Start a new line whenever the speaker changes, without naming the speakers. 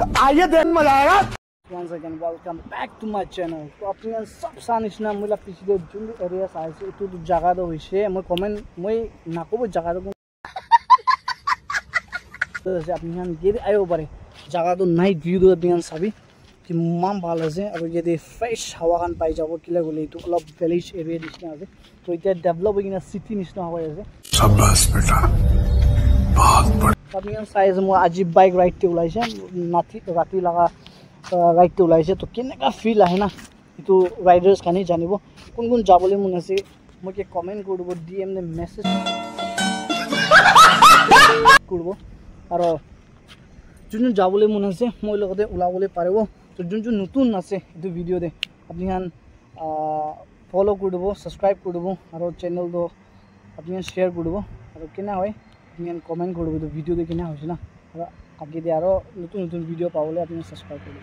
आइए देख मजा आएगा।
Once again, welcome back to my channel. तो अपने सब सानिश ना मुला पिछले जुन एरिया साइज इतु जगह दो हिसे मैं कमेंट मैं नाको वो जगह दो तो जैसे अपने यहाँ ये आयो बारे जगह तो नाइट व्यू दो अपने यहाँ सभी कि माम बाल है और ये दे फ्रेश हवा खान पाई जाओ किला गुले तो अलग विलेज एरिया निश्चित है तो इतना डेवलप होगी ना सिटी निश्चित हवा है
शाबाश बेटा बहुत बढ़िया।
अपने यहाँ साइज मैं आज बाइक राइड ते उलाई से नाथी राती लगा राइड ते उलाई से तो किन्ने का फील है ना तो राइडर्स का नहीं जाने वो कौन जाबले मुन्ना से मुझे कमेंट कर दो डीएम ने मैसेज कर दो और जुन जाबले मुन्ना से मैं लोगों उलाबले पारे वो तो जुन जुन नतून আছে ಇದು ভিডিও দে আপনি হান ফলো করে দেবো সাবস্ক্রাইব করে দেবো আর চ্যানেল তো আপনি শেয়ার করে দেবো আর কেনা হয় আপনি কমেন্ট করে দেবো ভিডিও দেখে না হয়েছে না আর আগে দিয়ে আরও নতুন নতুন ভিডিও পাবলে আপনি সাবস্ক্রাইব করে